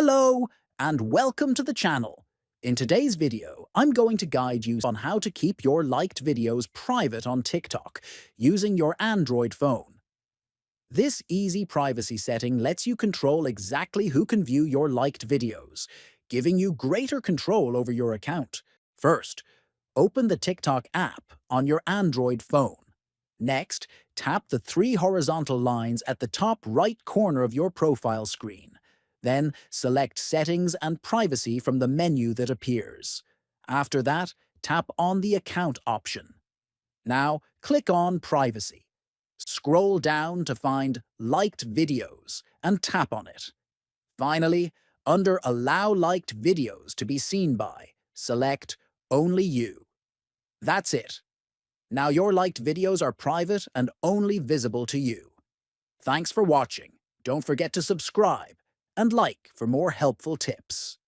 Hello and welcome to the channel. In today's video, I'm going to guide you on how to keep your liked videos private on TikTok using your Android phone. This easy privacy setting lets you control exactly who can view your liked videos, giving you greater control over your account. First, open the TikTok app on your Android phone. Next, tap the three horizontal lines at the top right corner of your profile screen. Then, select Settings and Privacy from the menu that appears. After that, tap on the Account option. Now, click on Privacy. Scroll down to find Liked Videos and tap on it. Finally, under Allow Liked Videos to be seen by, select Only You. That's it. Now your liked videos are private and only visible to you. Thanks for watching. Don't forget to subscribe and like for more helpful tips.